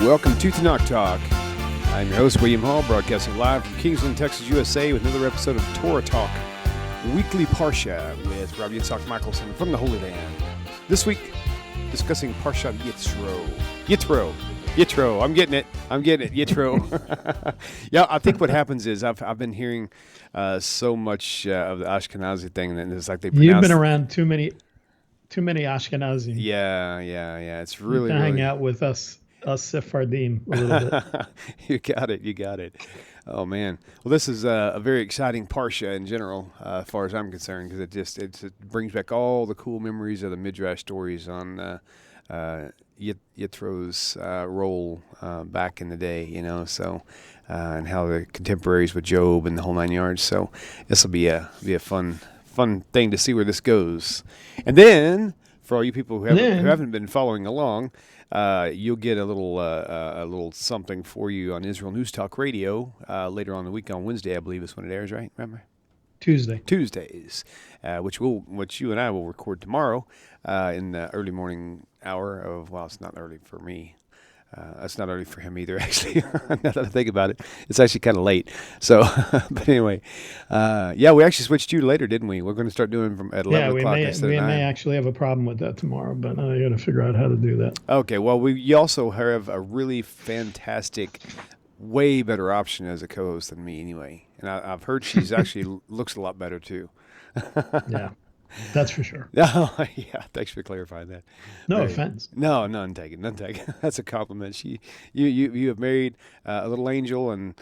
welcome to Tanakh Talk. I'm your host, William Hall, broadcasting live from Kingsland, Texas, USA, with another episode of TORAH Talk, weekly Parsha with Rav Yitzchak Michaelson from the Holy Land. This week, discussing Parshat Yitro. Yitro. I'm getting it. Yitro. Yeah, I think what happens is I've been hearing so much of the Ashkenazi thing, and it's like they pronounce... You've been around too many Ashkenazi. Yeah. It's really, hang out with us Sephardim a little bit. You got it. Oh man. Well, this is a very exciting Parsha in general, as far as I'm concerned, because it brings back all the cool memories of the Midrash stories on Yitro's role back in the day, so and how the contemporaries with Job and the whole nine yards. So this will be a fun thing to see where this goes. And then for all you people who haven't been following along, you'll get a little something for you on Israel News Talk Radio later on in the week on Wednesday, I believe is when it airs, right? Remember? Tuesdays, which you and I will record tomorrow in the early morning hour of. Well, it's not early for me. It's not early for him either, actually. Now that I think about it, it's actually kind of late. So, but anyway, we actually switched you later, didn't we? We're going to start doing from at 11 o'clock instead of 9. We may actually have a problem with that tomorrow, but I got to figure out how to do that. Okay, well, you also have a really fantastic, way better option as a co-host than me, anyway. And I've heard she's actually looks a lot better too. Yeah. That's for sure. Oh, yeah. Thanks for clarifying that. No offense. No, none taken. That's a compliment. You have married a little angel, and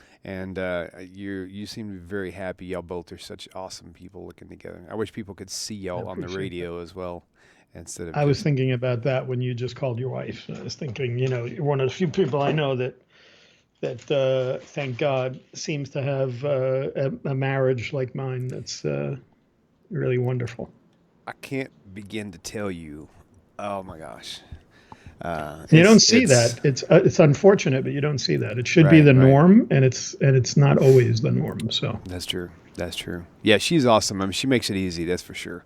you seem to be very happy. Y'all both are such awesome people looking together. I wish people could see y'all on the radio as well, instead of. I was thinking about that when you just called your wife. I was thinking, you're one of the few people I know that thank God seems to have a marriage like mine. That's really wonderful. I can't begin to tell you. Oh my gosh! You don't see that. It's unfortunate, but you don't see that. It should be the norm, and it's not always the norm. So that's true. Yeah, she's awesome. I mean, she makes it easy. That's for sure.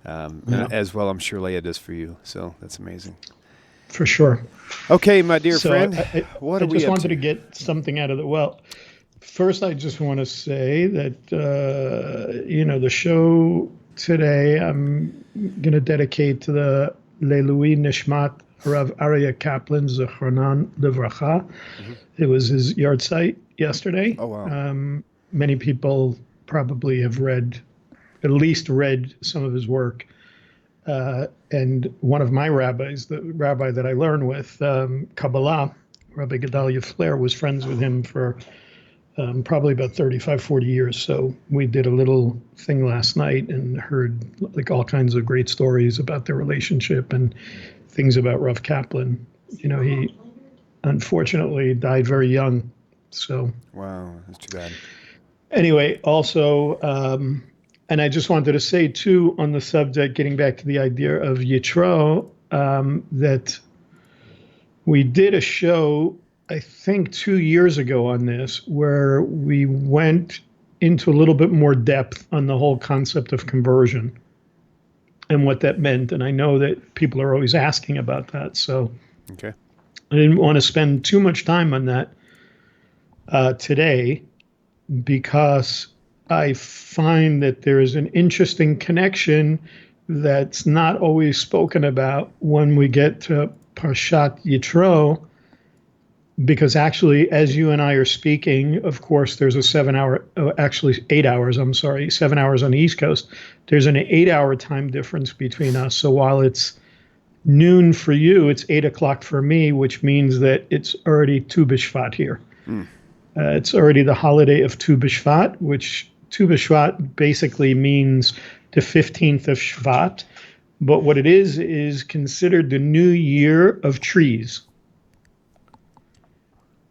And as well, I'm sure Leah does for you. So that's amazing. For sure. Okay, my dear friend. I just wanted to get something out of the well. First, I just want to say that the show today I'm going to dedicate to the Leilui Nishmat Rav Aryeh Kaplan Zichronan Livracha. Mm-hmm. It was his yard site yesterday. Oh wow! Many people probably have at least read some of his work. And one of my rabbis, the rabbi that I learned with, Kabbalah, Rabbi Gedalia Flair, was friends with him for probably about 35, 40 years. So we did a little thing last night and heard like all kinds of great stories about their relationship and things about Rav Kaplan. He unfortunately died very young. So wow, that's too bad. Anyway, also, and I just wanted to say too on the subject, getting back to the idea of Yitro, that we did a show, I think 2 years ago on this, where we went into a little bit more depth on the whole concept of conversion and what that meant. And I know that people are always asking about that. So okay. I didn't want to spend too much time on that today, because I find that there is an interesting connection that's not always spoken about when we get to Parshat Yitro. Because actually, as you and I are speaking, of course, there's a 7 hours on the East Coast. There's an 8-hour time difference between us. So while it's noon for you, it's 8 o'clock for me, which means that it's already Tu B'Shvat here. It's already the holiday of Tu B'Shvat, which Tu B'Shvat basically means the 15th of Shvat. But what it is considered the new year of trees.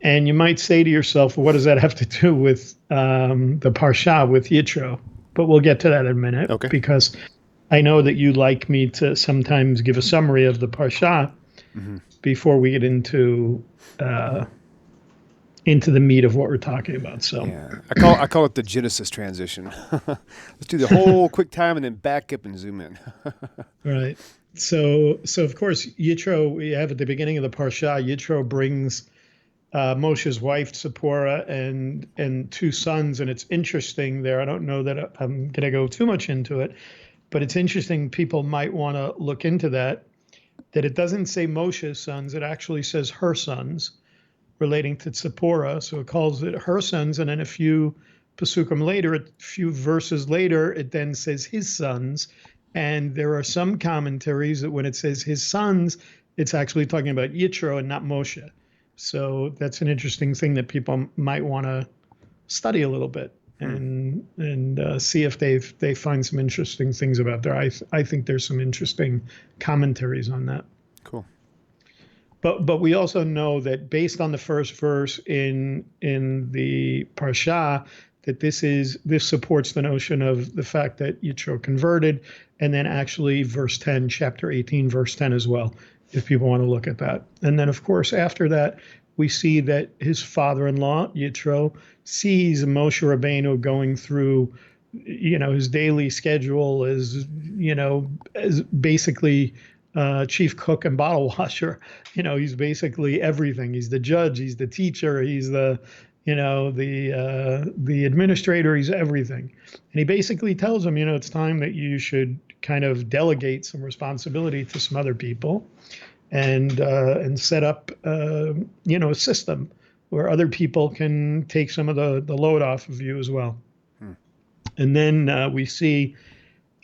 And you might say to yourself, well, what does that have to do with the Parsha, with Yitro? But we'll get to that in a minute, okay. Because I know that you like me to sometimes give a summary of the Parsha before we get into the meat of what we're talking about. So yeah, I call it the Genesis transition. Let's do the whole quick time and then back up and zoom in. Right. So of course, Yitro, we have at the beginning of the Parsha, Yitro brings Moshe's wife Zipporah and two sons, and it's interesting there. I don't know that I'm going to go too much into it, but it's interesting. People might want to look into that. That it doesn't say Moshe's sons; it actually says her sons, relating to Zipporah. So it calls it her sons, and then a few pasukim later, a few verses later, it then says his sons. And there are some commentaries that when it says his sons, it's actually talking about Yitro and not Moshe. So that's an interesting thing that people might want to study a little bit and see if they find some interesting things about there. I think there's some interesting commentaries on that. Cool. But we also know that based on the first verse in the Parsha, that this supports the notion of the fact that Yitro converted, and then actually verse 10, chapter 18, verse 10 as well, if people want to look at that. And then, of course, after that, we see that his father-in-law, Yitro, sees Moshe Rabbeinu going through, his daily schedule as basically chief cook and bottle washer. He's basically everything. He's the judge, he's the teacher, he's the administrator, he's everything. And he basically tells him, it's time that you should kind of delegate some responsibility to some other people and set up, a system where other people can take some of the load off of you as well. And then we see,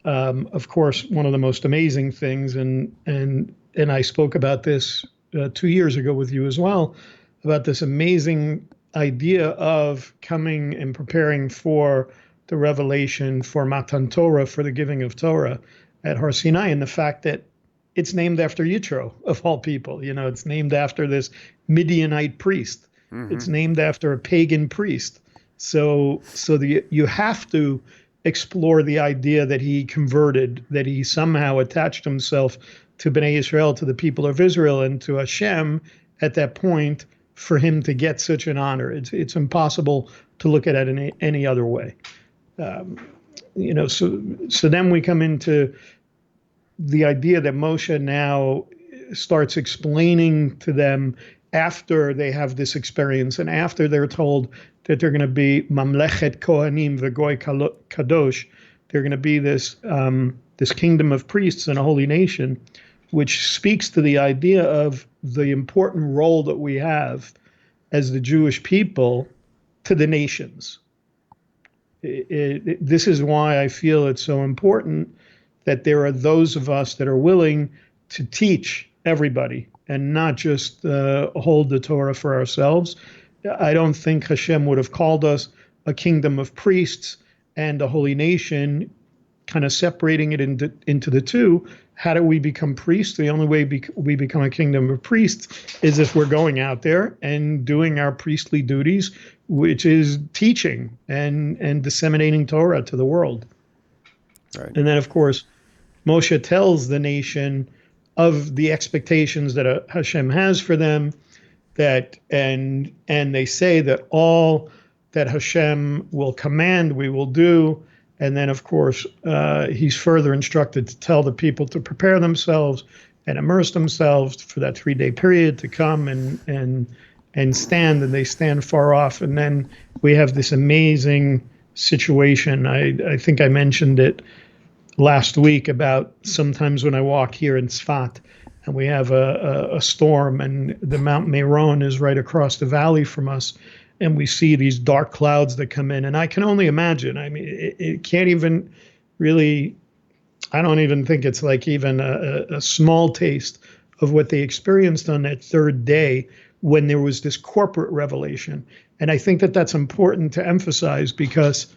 of course, one of the most amazing things, and I spoke about this 2 years ago with you as well, about this amazing idea of coming and preparing for the revelation for Matan Torah, for the giving of Torah at Har Sinai, and the fact that it's named after Yitro, of all people. It's named after this Midianite priest. Mm-hmm. It's named after a pagan priest. So you have to explore the idea that he converted, that he somehow attached himself to Bnei Israel, to the people of Israel, and to Hashem at that point for him to get such an honor. It's impossible to look at it in any other way. So then we come into the idea that Moshe now starts explaining to them after they have this experience and after they're told that they're going to be Mamlechet Kohanim V'Goy Kadosh, they're going to be this kingdom of priests and a holy nation, which speaks to the idea of the important role that we have as the Jewish people to the nations. This is why I feel it's so important that there are those of us that are willing to teach everybody and not just hold the Torah for ourselves. I don't think Hashem would have called us a kingdom of priests and a holy nation, kind of separating it into the two. How do we become priests? The only way we become a kingdom of priests is if we're going out there and doing our priestly duties, which is teaching and disseminating Torah to the world. Right. And then, of course, Moshe tells the nation of the expectations that Hashem has for them, and they say that all that Hashem will command, we will do. And then, of course, he's further instructed to tell the people to prepare themselves and immerse themselves for that 3-day period to come and stand, and they stand far off. And then we have this amazing situation. I think I mentioned it last week about sometimes when I walk here in Tzfat and we have a storm and the Mount Meron is right across the valley from us, and we see these dark clouds that come in. And I can only imagine, I mean, it can't even really, I don't even think it's like even a small taste of what they experienced on that third day when there was this corporate revelation. And I think that that's important to emphasize, because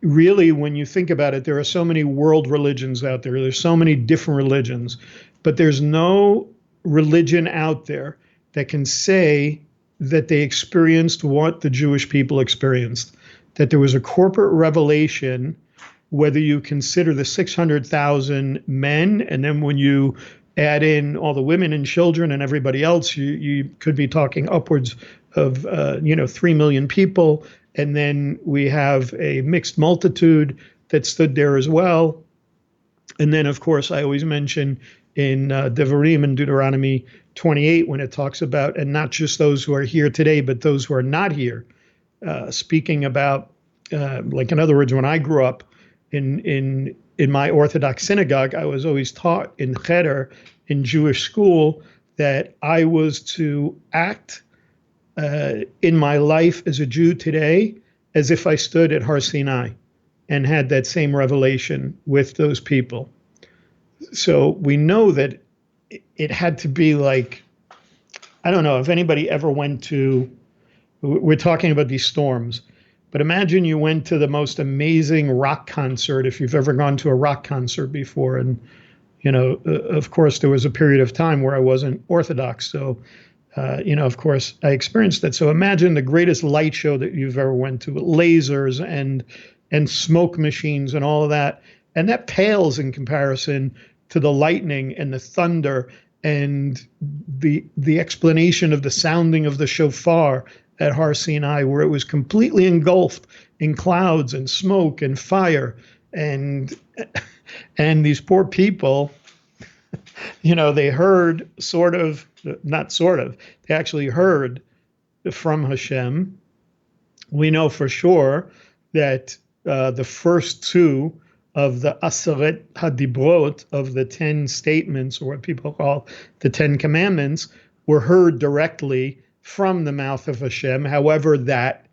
really, when you think about it, there are so many world religions out there. There's so many different religions, but there's no religion out there that can say that they experienced what the Jewish people experienced, that there was a corporate revelation, whether you consider the 600,000 men, and then when you add in all the women and children and everybody else, you could be talking upwards of 3 million people. And then we have a mixed multitude that stood there as well. And then, of course, I always mention in Devarim and Deuteronomy 28 when it talks about, and not just those who are here today, but those who are not here, speaking about, like in other words, when I grew up in my Orthodox synagogue, I was always taught in cheder, in Jewish school, that I was to act in my life as a Jew today as if I stood at Har Sinai and had that same revelation with those people. So we know that it had to be like, I don't know if anybody ever went to, we're talking about these storms, but imagine you went to the most amazing rock concert, if you've ever gone to a rock concert before. And, of course, there was a period of time where I wasn't Orthodox. So, of course, I experienced that. So imagine the greatest light show that you've ever went to, lasers and smoke machines and all of that. And that pales in comparison to the lightning and the thunder and the explanation of the sounding of the shofar at Har Sinai, where it was completely engulfed in clouds and smoke and fire. And these poor people, they heard they actually heard from Hashem. We know for sure that the first two of the Aseret Hadibrot, of the 10 statements, or what people call the 10 commandments, were heard directly from the mouth of Hashem. However that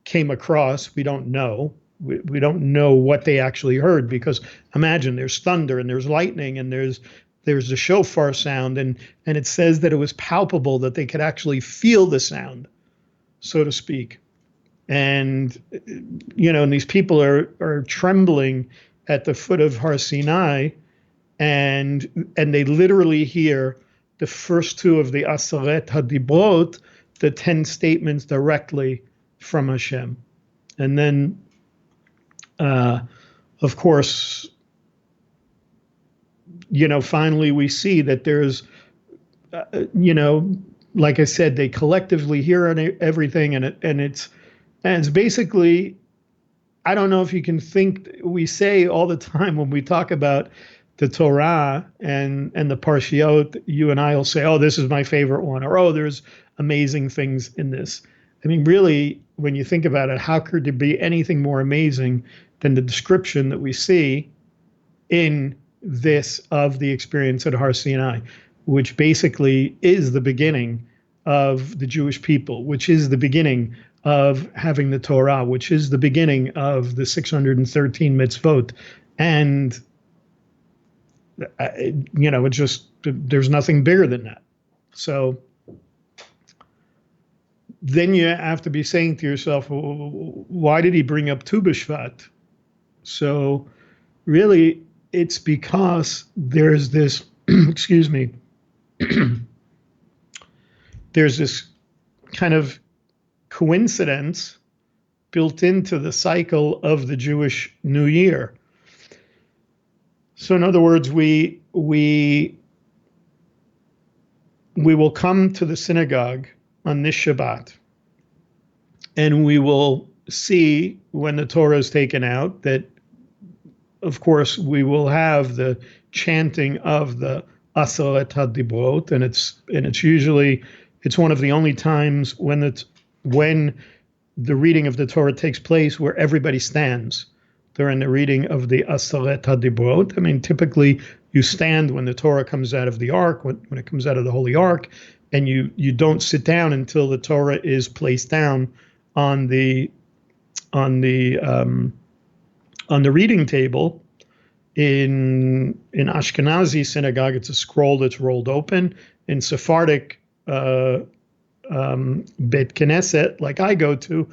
came across, we don't know. We don't know what they actually heard, because imagine there's thunder and there's lightning and there's the shofar sound, and it says that it was palpable, that they could actually feel the sound, so to speak. And, and these people are trembling at the foot of Har Sinai, and they literally hear the first two of the Aseret Hadibrot, the 10 statements, directly from Hashem. And then, of course, finally we see that there's, like I said, they collectively hear everything, and it's basically, I don't know if you can think, we say all the time when we talk about the Torah and the Parshiot, you and I will say, oh, this is my favorite one, or, oh, there's amazing things in this. I mean, really, when you think about it, how could there be anything more amazing than the description that we see in this of the experience at Har Sinai, which basically is the beginning of the Jewish people, which is the beginning of having the Torah, which is the beginning of the 613 mitzvot. And, it's just, there's nothing bigger than that. So then you have to be saying to yourself, well, why did he bring up Tu B'Shvat? So really, it's because there's this, excuse me, there's this kind of coincidence built into the cycle of the Jewish New Year. So in other words, we will come to the synagogue on this Shabbat, and we will see when the Torah is taken out that, of course, we will have the chanting of the Aseret HaDibrot, and it's usually, it's one of the only times when the reading of the Torah takes place where everybody stands during the reading of the Aseret HaDibrot. I mean, typically you stand when the Torah comes out of the Ark, when it comes out of the Holy Ark, and you don't sit down until the Torah is placed down on the reading table. In Ashkenazi synagogue, it's a scroll that's rolled open. In Sephardic Beit Knesset, like I go to,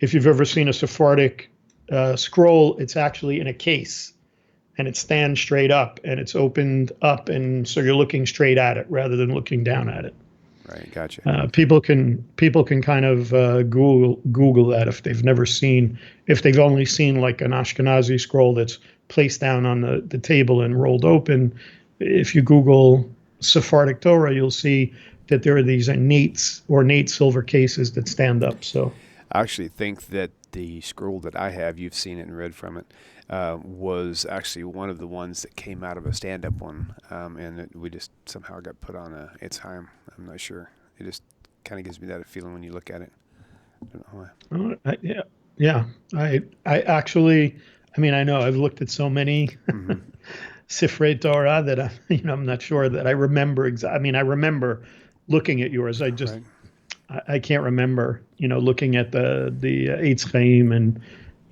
if you've ever seen a Sephardic scroll, it's actually in a case, and it stands straight up, and it's opened up, and so you're looking straight at it rather than looking down at it. Right, gotcha. People can kind of Google that if they've only seen like an Ashkenazi scroll that's placed down on the table and rolled open. If you Google Sephardic Torah, you'll see that there are these ornate silver cases that stand up. So I actually think that the scroll that I have, you've seen it and read from it, was actually one of the ones that came out of a stand-up one, and we just somehow got put on a It's Time. I'm not sure. It just kind of gives me that feeling when you look at it. I don't know why. Yeah. I actually, I mean, I know I've looked at so many Sifrei Torah that I'm not sure that I remember exactly. I mean, I remember looking at yours. Right. I can't remember, looking at the Eitz Chaim and,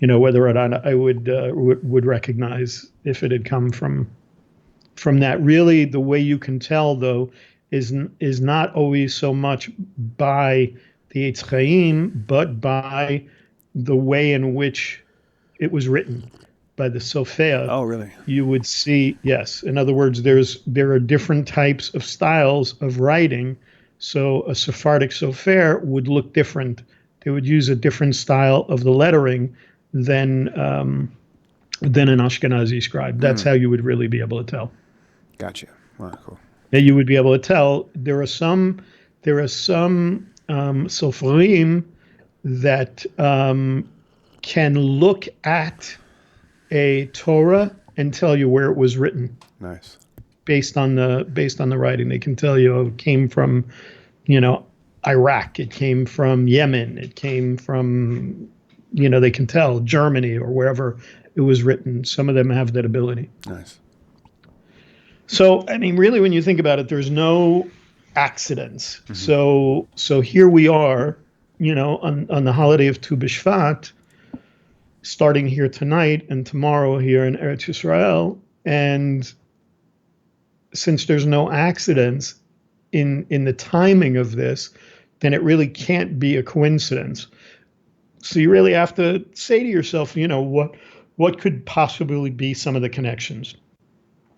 whether or not I would recognize if it had come from that. Really, the way you can tell, though, is not always so much by the Eitz Chaim, but by the way in which it was written by the Sofer. Oh, really? You would see, yes. In other words, there are different types of styles of writing. So a Sephardic Sofer would look different. They would use a different style of the lettering than an Ashkenazi scribe. That's how you would really be able to tell. Gotcha. Wow, cool. And you would be able to tell. There are some Soferim that can look at a Torah and tell you where it was written. Nice. Based on the writing, they can tell you it came from, Iraq. It came from Yemen. It came from, they can tell Germany or wherever it was written. Some of them have that ability. Nice. So, I mean, really, when you think about it, there's no accidents. So here we are, on the holiday of Tu B'Shvat, starting here tonight and tomorrow here in Eretz Yisrael. And since there's no accidents in the timing of this, then it really can't be a coincidence. So you really have to say to yourself, what could possibly be some of the connections?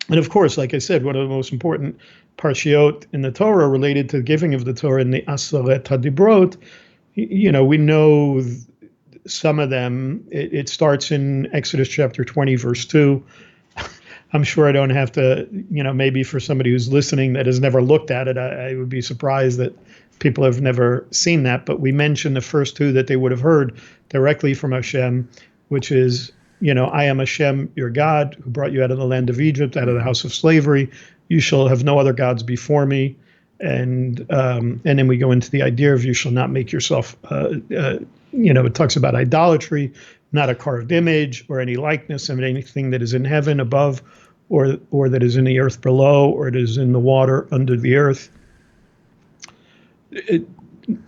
And of course, like I said, one of the most important parshiot in the Torah related to the giving of the Torah in the Aseret HaDibrot, we know some of them. It starts in Exodus chapter 20, verse 2. I'm sure I don't have to, maybe for somebody who's listening that has never looked at it, I would be surprised that people have never seen that. But we mentioned the first two that they would have heard directly from Hashem, which is, I am Hashem, your God, who brought you out of the land of Egypt, out of the house of slavery. You shall have no other gods before me. And then we go into the idea of you shall not make yourself, it talks about idolatry, not a carved image or any likeness of anything that is in heaven above or that is in the earth below or it is in the water under the earth.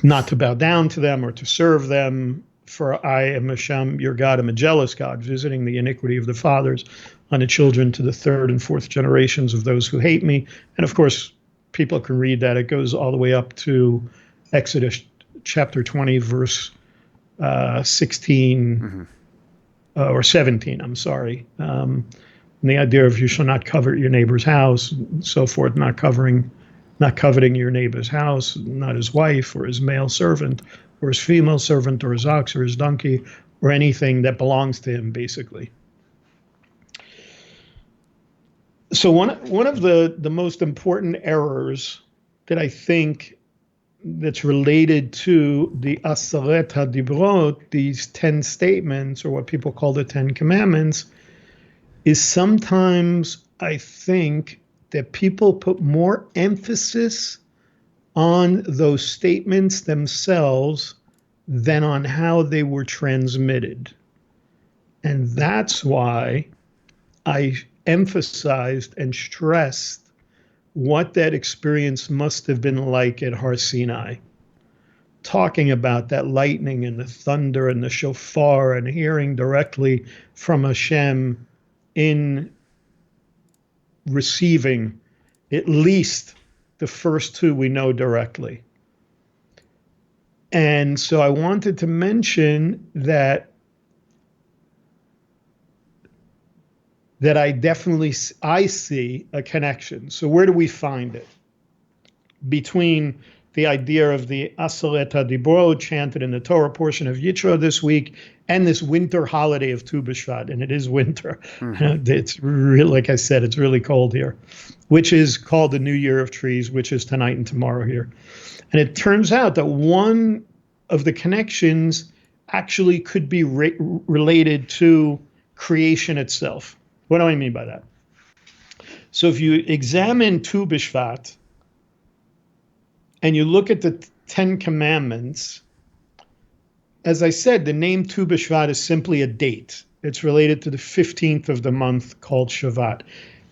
Not to bow down to them or to serve them. For I am Hashem, your God, am a jealous God, visiting the iniquity of the fathers on the children to the third and fourth generations of those who hate me. And of course, people can read that. It goes all the way up to Exodus chapter 20, verse 16 or 17, I'm sorry. And the idea of you shall not covet your neighbor's house, and so forth, not coveting your neighbor's house, not his wife or his male servant or his female servant or his ox or his donkey or anything that belongs to him, basically. So one of the most important errors that I think that's related to the Aseret HaDibrot, these 10 statements, or what people call the 10 commandments, is sometimes I think that people put more emphasis on those statements themselves than on how they were transmitted. And that's why I emphasized and stressed what that experience must have been like at Har Sinai. Talking about that lightning and the thunder and the shofar and hearing directly from Hashem in receiving at least the first two we know directly. And so I wanted to mention that I see a connection. So where do we find it? Between the idea of the Aseret HaDibrot chanted in the Torah portion of Yitro this week and this winter holiday of Tu B'Shvat, and it is winter. It's really, like I said, it's really cold here, which is called the New Year of Trees, which is tonight and tomorrow here. And it turns out that one of the connections actually could be related to creation itself. What do I mean by that? So if you examine Tu B'Shvat and you look at the Ten Commandments, as I said, the name Tu B'Shvat is simply a date. It's related to the 15th of the month called Shavat.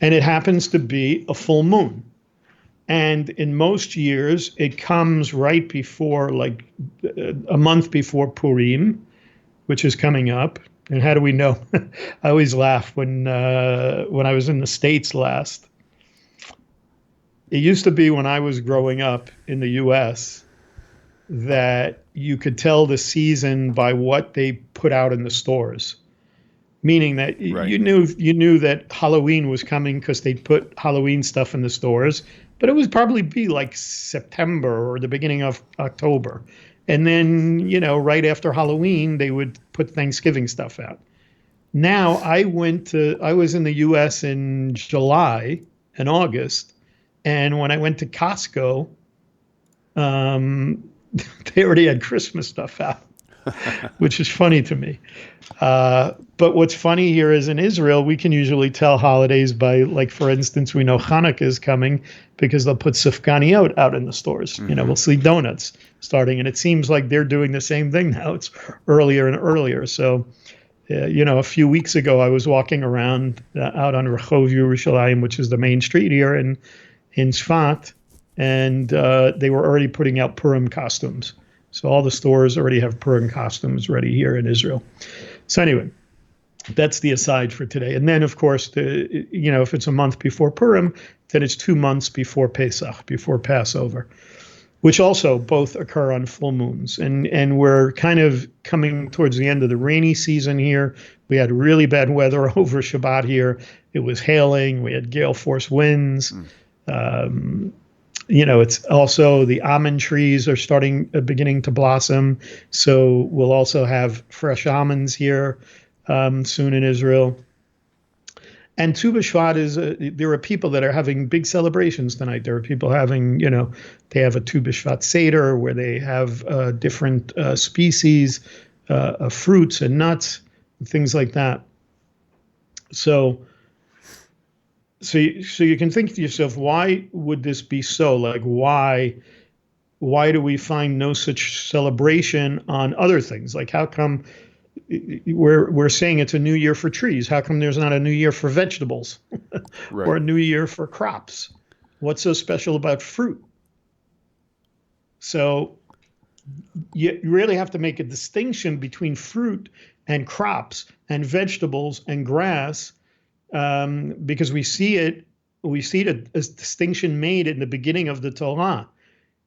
And it happens to be a full moon. And in most years, it comes right before, like a month before Purim, which is coming up. And how do we know? I always laugh when I was in the States last. It used to be when I was growing up in the U.S. that you could tell the season by what they put out in the stores, meaning that Right. you knew that Halloween was coming because they put Halloween stuff in the stores, but it would probably be like September or the beginning of October. And then, right after Halloween, they would put Thanksgiving stuff out. Now, I was in the U.S. in July and August, and when I went to Costco, they already had Christmas stuff out, which is funny to me. But what's funny here is in Israel, we can usually tell holidays by, like, for instance, we know Hanukkah is coming because they'll put sufganiyot out in the stores. Mm-hmm. We'll see donuts starting, and it seems like they're doing the same thing now. It's earlier and earlier. So, a few weeks ago, I was walking around out on Rehov Yerushalayim, which is the main street here in Tzfat, and they were already putting out Purim costumes. So all the stores already have Purim costumes ready here in Israel. So anyway, that's the aside for today. And then, of course, if it's a month before Purim, then it's 2 months before Pesach, before Passover, which also both occur on full moons. And we're kind of coming towards the end of the rainy season here. We had really bad weather over Shabbat here. It was hailing. We had gale force winds. It's also the almond trees are beginning to blossom. So we'll also have fresh almonds here soon in Israel. And Tu B'Shvat there are people that are having big celebrations tonight. There are people having, they have a Tu B'Shvat Seder where they have different species of fruits and nuts, and things like that. So you can think to yourself, why would this be so? Like, why do we find no such celebration on other things? Like, how come we're saying it's a new year for trees? How come there's not a new year for vegetables Right. or a new year for crops? What's so special about fruit? So you really have to make a distinction between fruit and crops and vegetables and grass. Because we see a distinction made in the beginning of the Torah.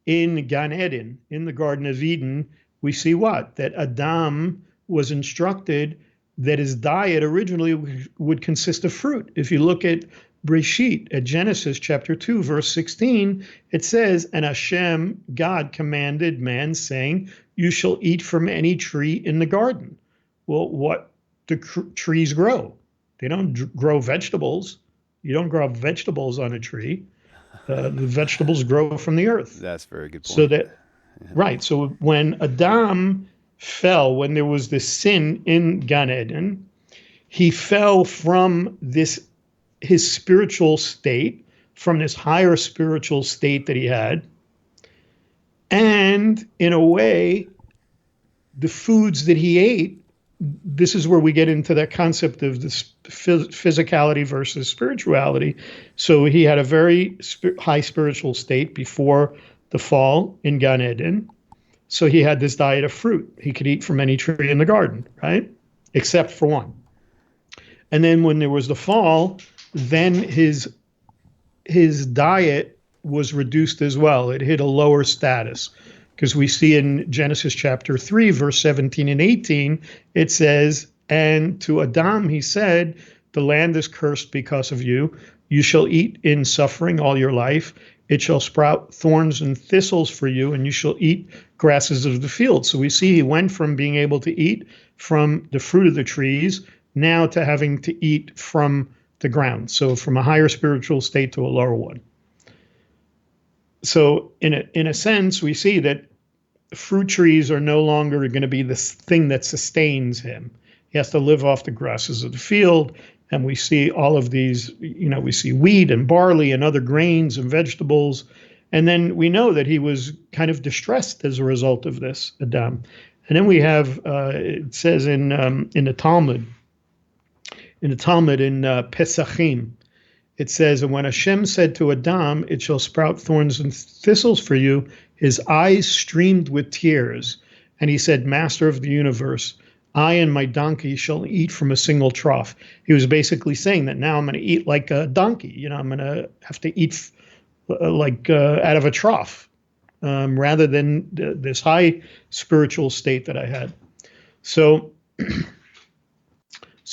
In Gan Eden, in the Garden of Eden, we see what? That Adam was instructed that his diet originally would consist of fruit. If you look at Breshit, at Genesis chapter 2, verse 16, it says, and Hashem, God, commanded man, saying, you shall eat from any tree in the garden. Well, what do trees grow? They don't grow vegetables. You don't grow vegetables on a tree. The vegetables grow from the earth. That's a very good point. So that, right. So when Adam fell, when there was this sin in Gan Eden, he fell from his spiritual state, from this higher spiritual state that he had. And in a way, the foods that he ate, this is where we get into that concept of this physicality versus spirituality. So he had a very high spiritual state before the fall in Gan Eden. So he had this diet of fruit. He could eat from any tree in the garden, right? Except for one. And then when there was the fall, then his diet was reduced as well. It hit a lower status. Because we see in Genesis chapter 3, verse 17 and 18, it says, and to Adam he said, the land is cursed because of you. You shall eat in suffering all your life. It shall sprout thorns and thistles for you, and you shall eat grasses of the field. So we see he went from being able to eat from the fruit of the trees now to having to eat from the ground. So from a higher spiritual state to a lower one. So in a sense, we see that fruit trees are no longer going to be this thing that sustains him. He has to live off the grasses of the field. And we see all of these, we see wheat and barley and other grains and vegetables. And then we know that he was kind of distressed as a result of this, Adam. And then we have, it says in the Talmud, in Pesachim, it says, and when Hashem said to Adam, it shall sprout thorns and thistles for you, his eyes streamed with tears. And he said, Master of the universe, I and my donkey shall eat from a single trough. He was basically saying that now I'm going to eat like a donkey. I'm going to have to eat out of a trough rather than this high spiritual state that I had. So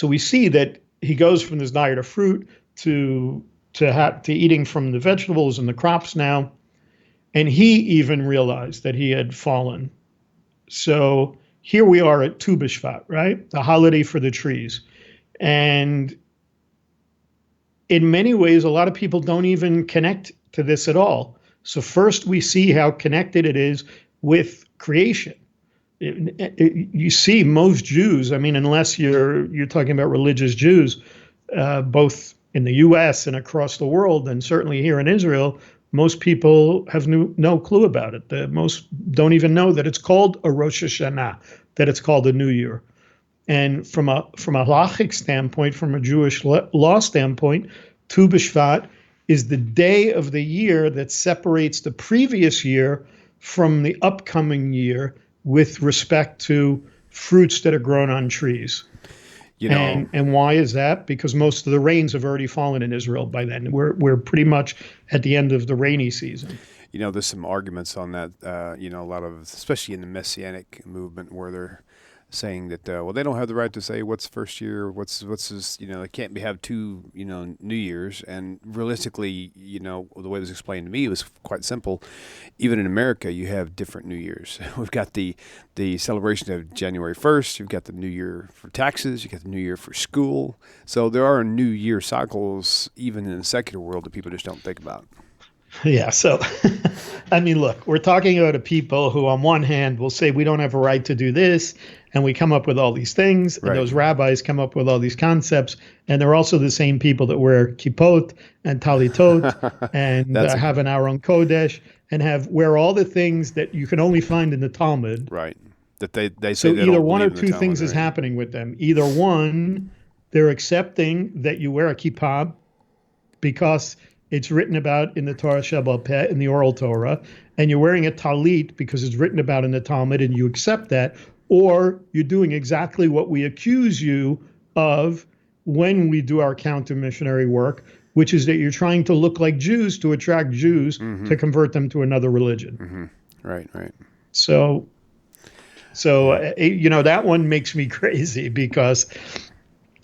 we see that he goes from this diet of fruit to eating from the vegetables and the crops now. And he even realized that he had fallen. So here we are at Tu B'Shvat, right? The holiday for the trees. And in many ways, a lot of people don't even connect to this at all. So first we see how connected it is with creation. You see most Jews, I mean, unless you're talking about religious Jews, both in the US and across the world, and certainly here in Israel, most people have no clue about it. Most don't even know that it's called a Rosh Hashanah, that it's called a New Year. And from a halachic standpoint, from a Jewish law standpoint, Tu B'Shvat is the day of the year that separates the previous year from the upcoming year with respect to fruits that are grown on trees. And why is that? Because most of the rains have already fallen in Israel by then. We're pretty much at the end of the rainy season. There's some arguments on that. A lot of, especially in the Messianic movement, where they're saying that they don't have the right to say what's first year, what's this. They can't have two New Years. And realistically, the way it was explained to me, it was quite simple. Even in America, you have different New Years. We've got the celebration of January 1st. You've got the New Year for taxes. You got the New Year for school. So there are New Year cycles even in the secular world that people just don't think about. Yeah. So, I mean, look, we're talking about a people who on one hand will say we don't have a right to do this. And we come up with all these things. And those rabbis come up with all these concepts. And they're also the same people that wear kippot and talitot and have an Aron Kodesh and wear all the things that you can only find in the Talmud. Right. That they say so they either don't one or believe two in the Talmud, things is happening with them. Either one, they're accepting that you wear a kippah because it's written about in the Torah Shebal Peh, in the oral Torah, and you're wearing a talit because it's written about in the Talmud and you accept that, or you're doing exactly what we accuse you of when we do our counter-missionary work, which is that you're trying to look like Jews to attract Jews to convert them to another religion. Mm-hmm. Right. So that one makes me crazy because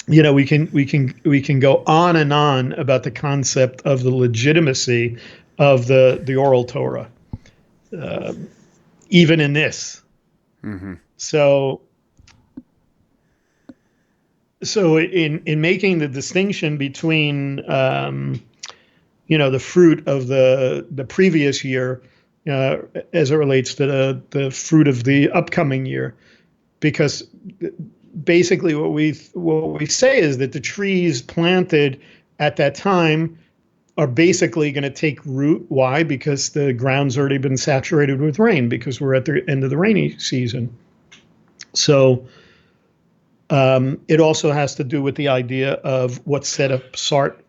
we can go on and on about the concept of the legitimacy of the oral Torah, even in this. Mm-hmm. So in making the distinction between the fruit of the previous year as it relates to the fruit of the upcoming year, because basically what we say is that the trees planted at that time are basically going to take root. Why? Because the ground's already been saturated with rain because we're at the end of the rainy season. So it also has to do with the idea of what's set apart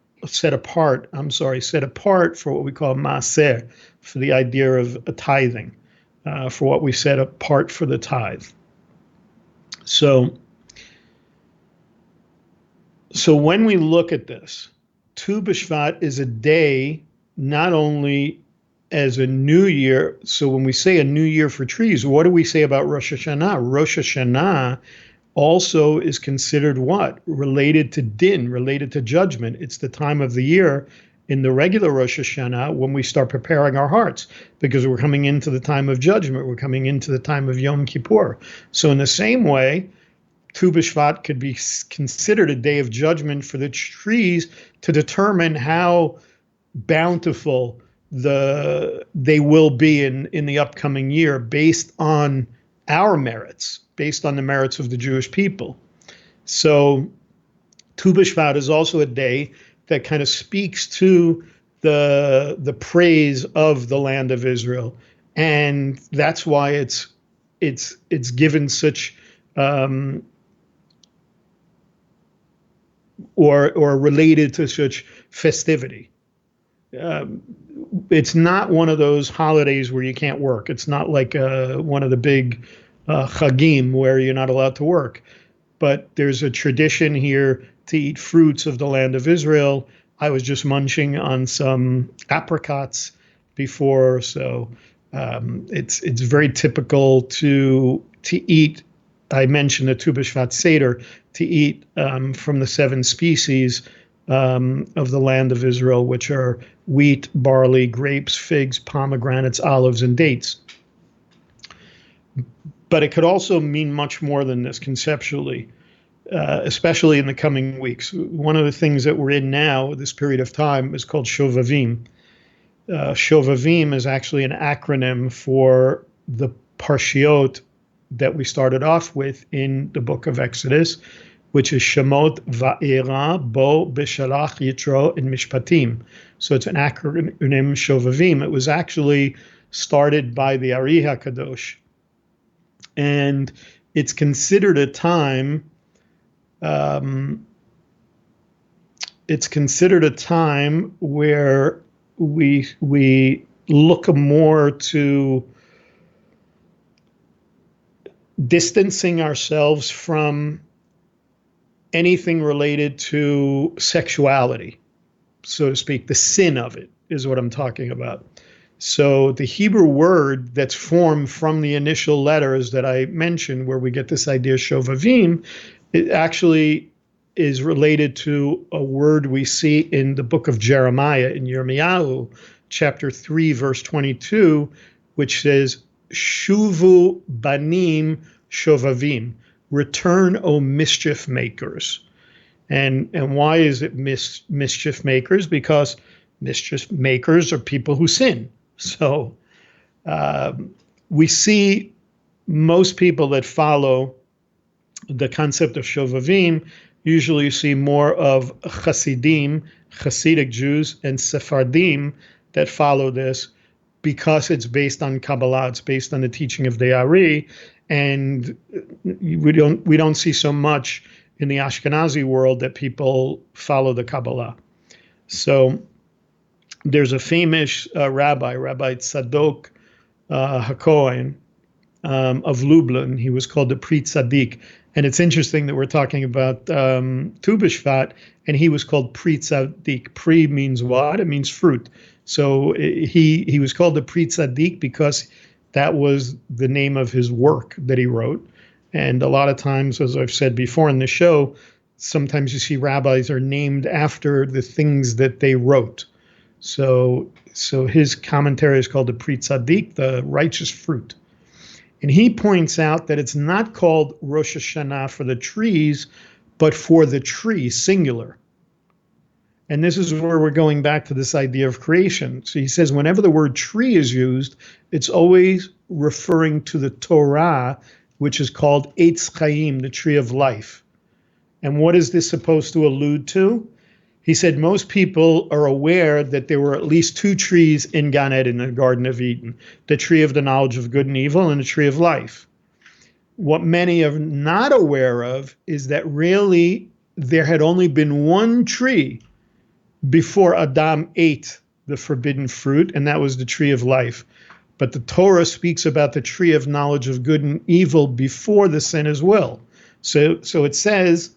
for what we call maaser, for the idea of a tithing, for what we set apart for the tithe. So when we look at this, Tu B'Shvat is a day not only as a new year. So when we say a new year for trees, what do we say about Rosh Hashanah? Rosh Hashanah also is considered what? Related to din, related to judgment. It's the time of the year in the regular Rosh Hashanah when we start preparing our hearts because we're coming into the time of judgment. We're coming into the time of Yom Kippur. So in the same way, Tu B'Shvat could be considered a day of judgment for the trees to determine how bountiful they will be in the upcoming year based on our merits, based on the merits of the Jewish people. So Tu B'Shvat is also a day that kind of speaks to the praise of the land of Israel, and that's why it's given such or related to such festivity. It's not one of those holidays where you can't work. It's not like one of the big chagim where you're not allowed to work. But there's a tradition here to eat fruits of the land of Israel. I was just munching on some apricots before, so it's very typical to eat. I mentioned the Tu B'Shvat Seder, to eat from the 7 species of the land of Israel, which are wheat, barley, grapes, figs, pomegranates, olives, and dates. But it could also mean much more than this conceptually, especially in the coming weeks. One of the things that we're in now, this period of time, is called Shovavim. Shovavim is actually an acronym for the Parshiot that we started off with in the book of Exodus, which is Shemot, Va'era, Bo, Beshalach, Yitro, and Mishpatim. So it's an acronym, Shovavim. It was actually started by the Ari HaKadosh. And it's considered a time, where we look more to distancing ourselves from anything related to sexuality, so to speak. The sin of it is what I'm talking about. So the Hebrew word that's formed from the initial letters that I mentioned, where we get this idea Shovavim, it actually is related to a word we see in the book of Jeremiah, in Yirmiyahu, chapter 3, verse 22, which says, Shuvu banim shovavim, return, O mischief makers. And why is it mischief makers? Because mischief makers are people who sin. So we see most people that follow the concept of Shovavim, usually you see more of Hasidim, Hasidic Jews, and Sephardim that follow this, because it's based on Kabbalah, it's based on the teaching of the Ari, and we don't see so much in the Ashkenazi world that people follow the Kabbalah. So there's a famous Rabbi Tzadok HaKohen of Lublin. He was called the Pri Tzadik. And it's interesting that we're talking about Tu B'Shvat, and he was called Pri Tzadik. Pri means what? It means fruit. So he was called the Pri Tzadik because that was the name of his work that he wrote. And a lot of times, as I've said before in the show, sometimes you see rabbis are named after the things that they wrote. So his commentary is called the Pri Tzadik, the righteous fruit. And he points out that it's not called Rosh Hashanah for the trees, but for the tree, singular. And this is where we're going back to this idea of creation. So he says whenever the word tree is used, it's always referring to the Torah, which is called Eitz Chaim, the tree of life. And what is this supposed to allude to? He said most people are aware that there were at least 2 trees in Gan Eden, in the Garden of Eden, the tree of the knowledge of good and evil and the tree of life. What many are not aware of is that really there had only been 1 tree before Adam ate the forbidden fruit, and that was the tree of life. But the Torah speaks about the tree of knowledge of good and evil before the sin as well. So it says,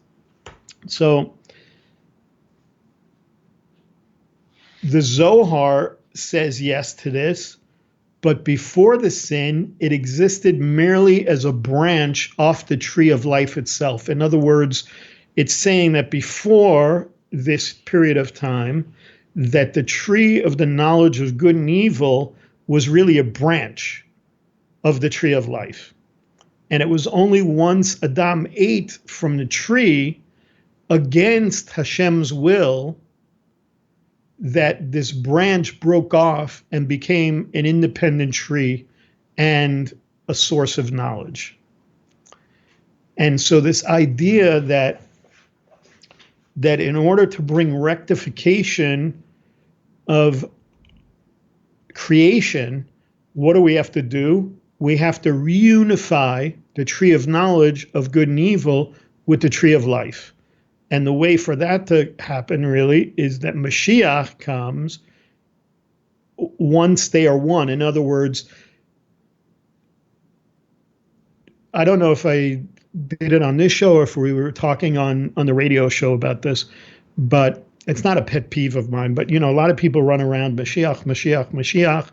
the Zohar says yes to this, but before the sin, it existed merely as a branch off the tree of life itself. In other words, it's saying that before this period of time, that the tree of the knowledge of good and evil was really a branch of the tree of life. And it was only once Adam ate from the tree against Hashem's will that this branch broke off and became an independent tree and a source of knowledge. And so this idea that in order to bring rectification of creation, what do we have to do? We have to reunify the tree of knowledge of good and evil with the tree of life. And the way for that to happen really is that Mashiach comes once they are one. In other words, I don't know if I did it on this show or if we were talking on the radio show about this, but it's not a pet peeve of mine. But, a lot of people run around Mashiach, Mashiach, Mashiach,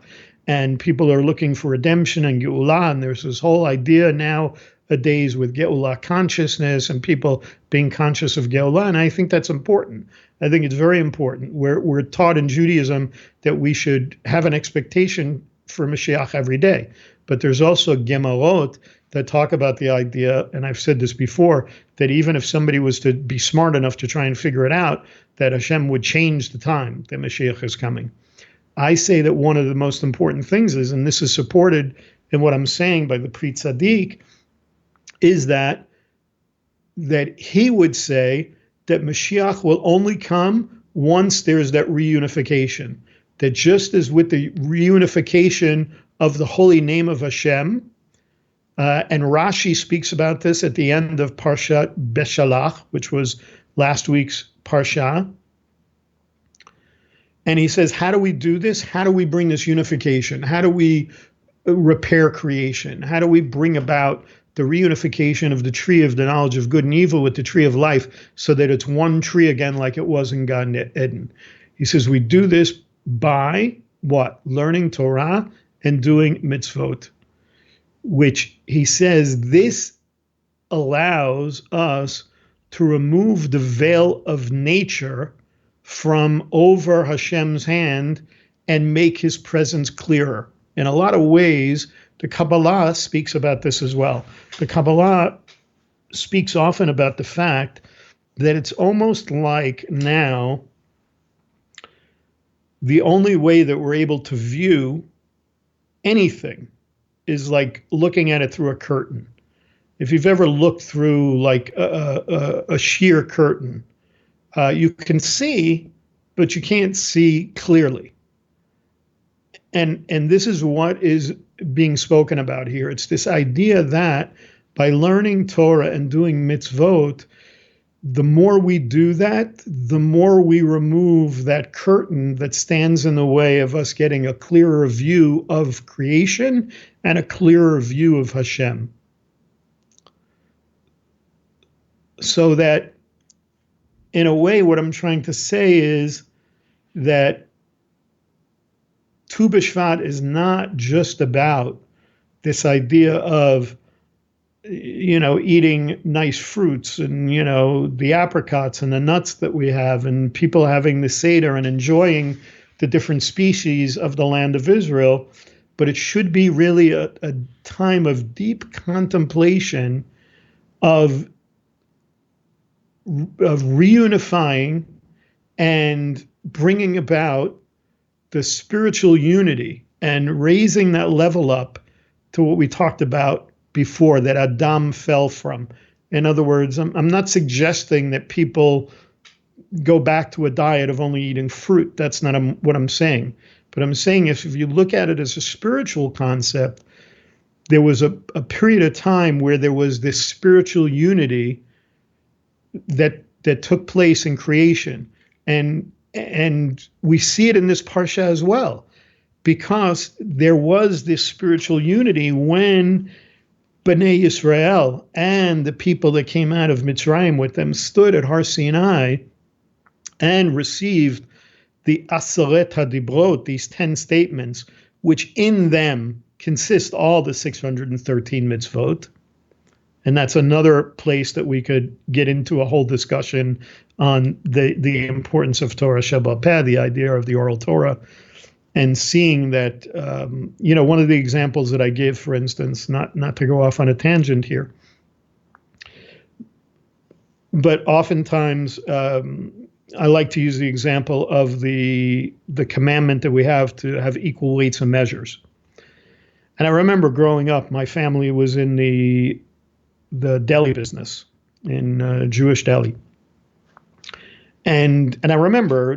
and people are looking for redemption and Geulah. And there's this whole idea nowadays with Geulah consciousness and people being conscious of Geulah. And I think that's important. I think it's very important. We're taught in Judaism that we should have an expectation for Mashiach every day. But there's also Gemarot that talk about the idea, and I've said this before, that even if somebody was to be smart enough to try and figure it out, that Hashem would change the time that Mashiach is coming. I say that one of the most important things is, and this is supported in what I'm saying by the Pri Tzaddik, is that he would say that Mashiach will only come once there's that reunification. That just as with the reunification of the holy name of Hashem, and Rashi speaks about this at the end of Parshat Beshalach, which was last week's Parsha. And he says, how do we do this? How do we bring this unification? How do we repair creation? How do we bring about the reunification of the tree of the knowledge of good and evil with the tree of life so that it's one tree again like it was in Gan Eden? He says, we do this by what? Learning Torah and doing mitzvot, which he says this allows us to remove the veil of nature from over Hashem's hand and make his presence clearer. In a lot of ways, the Kabbalah speaks about this as well. The Kabbalah speaks often about the fact that it's almost like now the only way that we're able to view anything is like looking at it through a curtain. If you've ever looked through like a sheer curtain, you can see, but you can't see clearly. And this is what is being spoken about here. It's this idea that by learning Torah and doing mitzvot, the more we do that, the more we remove that curtain that stands in the way of us getting a clearer view of creation and a clearer view of Hashem. So that, in a way, what I'm trying to say is that Tu B'Shvat is not just about this idea of, eating nice fruits and, the apricots and the nuts that we have and people having the Seder and enjoying the different species of the land of Israel. But it should be really a time of deep contemplation of reunifying and bringing about the spiritual unity and raising that level up to what we talked about before, that Adam fell from. In other words, I'm not suggesting that people go back to a diet of only eating fruit. That's not what I'm saying. But I'm saying if you look at it as a spiritual concept, there was a period of time where there was this spiritual unity that took place in creation. And we see it in this Parsha as well, because there was this spiritual unity when Bnei Yisrael and the people that came out of Mitzrayim with them stood at Har Sinai and received the Aseret HaDibrot, these 10 statements, which in them consist all the 613 mitzvot. And that's another place that we could get into a whole discussion on the importance of Torah Sheba'al Peh, the idea of the oral Torah, and seeing that, one of the examples that I gave, for instance, not to go off on a tangent here, but oftentimes I like to use the example of the commandment that we have to have equal weights and measures. And I remember growing up, my family was in the deli business, in Jewish deli. And I remember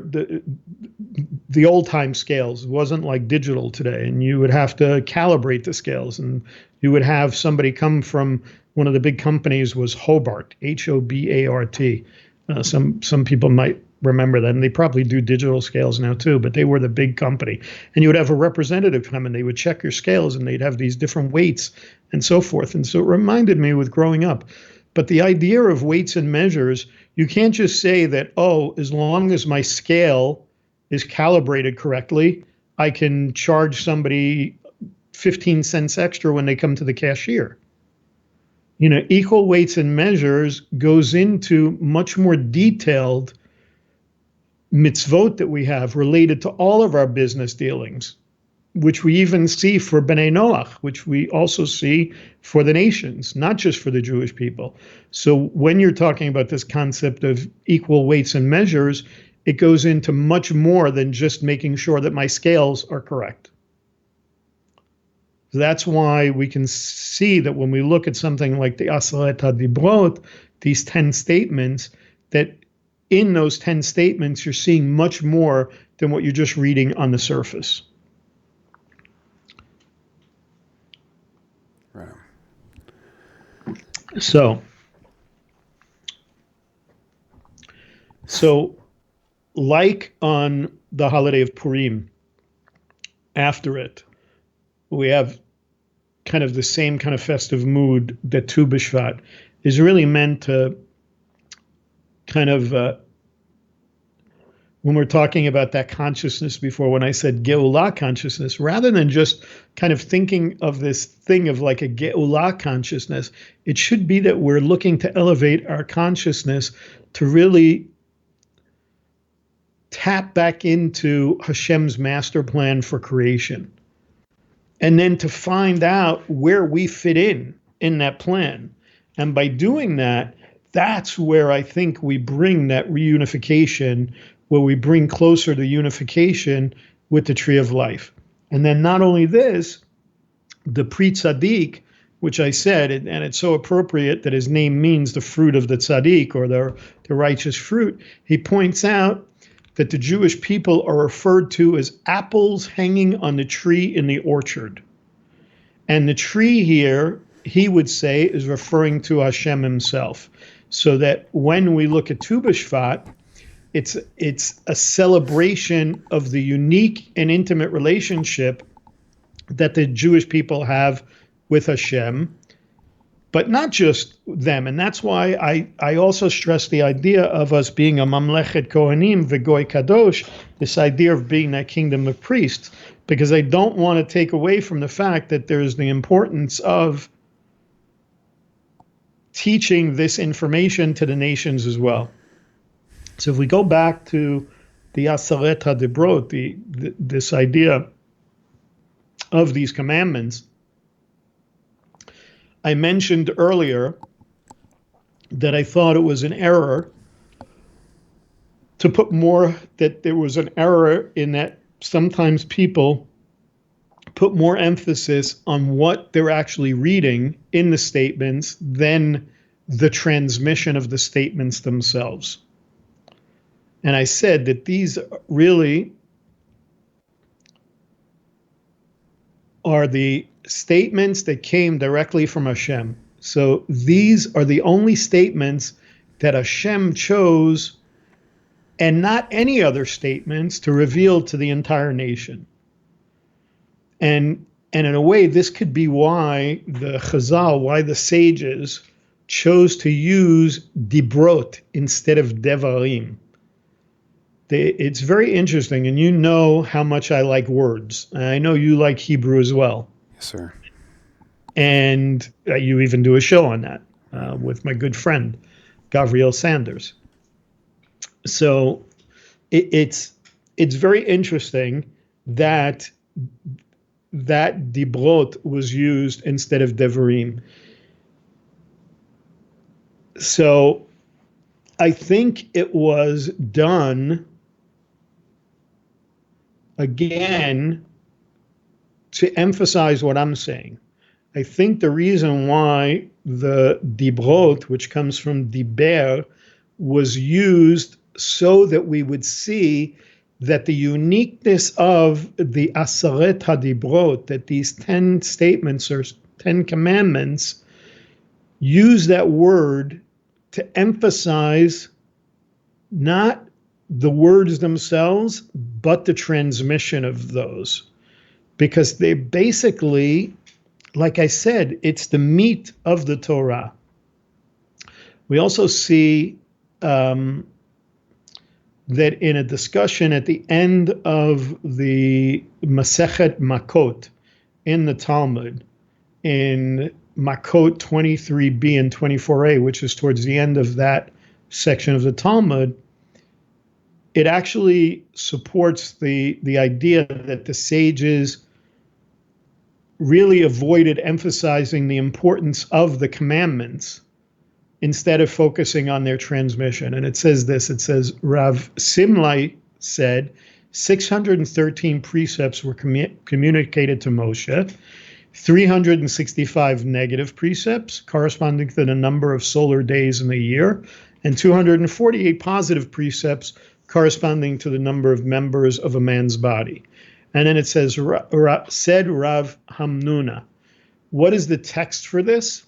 the old time scales. It wasn't like digital today, and you would have to calibrate the scales, and you would have somebody come from one of the big companies was Hobart, Hobart. Some people might remember that, and they probably do digital scales now too, but they were the big company. And you would have a representative come and they would check your scales, and they'd have these different weights and so forth. And so it reminded me with growing up. But the idea of weights and measures, you can't just say that, oh, as long as my scale is calibrated correctly, I can charge somebody 15 cents extra when they come to the cashier. Equal weights and measures goes into much more detailed mitzvot that we have related to all of our business dealings, which we even see for Bnei Noach, which we also see for the nations, not just for the Jewish people. So when you're talking about this concept of equal weights and measures, it goes into much more than just making sure that my scales are correct. That's why we can see that when we look at something like the Aseret HaDibrot, these 10 statements, that in those 10 statements, you're seeing much more than what you're just reading on the surface. Right. So like on the holiday of Purim, after it, we have kind of the same kind of festive mood that Tu B'Shvat is really meant to kind of, when we're talking about that consciousness before, when I said Geulah consciousness, rather than just kind of thinking of this thing of like a Geulah consciousness, it should be that we're looking to elevate our consciousness to really tap back into Hashem's master plan for creation. And then to find out where we fit in that plan. And by doing that, that's where I think we bring that reunification, where we bring closer to unification with the tree of life. And then not only this, the Pri Tzaddik, which I said, and it's so appropriate that his name means the fruit of the tzaddik, or the righteous fruit, he points out that the Jewish people are referred to as apples hanging on the tree in the orchard. And the tree here, he would say, is referring to Hashem himself. So that when we look at Tu B'Shvat, it's a celebration of the unique and intimate relationship that the Jewish people have with Hashem, but not just them. And that's why I also stress the idea of us being a Mamlechet Kohanim V'Goy Kadosh, this idea of being that kingdom of priests, because I don't want to take away from the fact that there's the importance of teaching this information to the nations as well. So if we go back to the Aseret HaDibrot, this idea of these commandments, I mentioned earlier that I thought it was an error to put more, that there was an error in that sometimes people put more emphasis on what they're actually reading in the statements than the transmission of the statements themselves. And I said that these really are the statements that came directly from Hashem. So these are the only statements that Hashem chose, and not any other statements, to reveal to the entire nation. And in a way, this could be why the Chazal, why the sages chose to use Dibrot instead of Devarim. It's very interesting, and you know how much I like words. I know you like Hebrew as well. Yes, sir. And you even do a show on that with my good friend, Gavriel Sanders. So it's very interesting that Dibrot was used instead of Devarim. So I think it was done again to emphasize what I'm saying. I think the reason why the dibrot, which comes from diber, was used so that we would see that the uniqueness of the Aseret HaDibrot, that these 10 statements or 10 commandments, use that word to emphasize not the words themselves, but the transmission of those. Because they basically, like I said, it's the meat of the Torah. We also see that in a discussion at the end of the Masechet Makot in the Talmud, in Makot 23b and 24a, which is towards the end of that section of the Talmud, it actually supports the idea that the sages really avoided emphasizing the importance of the commandments instead of focusing on their transmission. And it says this, it says, Rav Simlai said, 613 precepts were communicated to Moshe, 365 negative precepts corresponding to the number of solar days in the year, and 248 positive precepts corresponding to the number of members of a man's body. And then it says, said Rav Hamnuna. What is the text for this?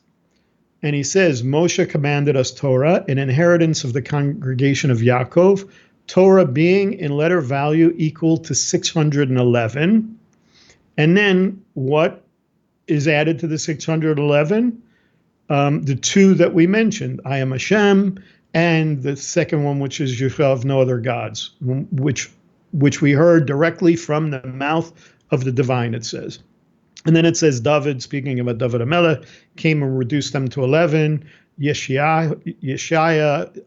And he says, Moshe commanded us Torah, an inheritance of the congregation of Yaakov, Torah being in letter value equal to 611. And then what is added to the 611? The two that we mentioned, I am Hashem, and the second one, which is you shall have no other gods, which we heard directly from the mouth of the divine, it says. And then it says David, speaking about David HaMelech, came and reduced them to 11. Yeshaya,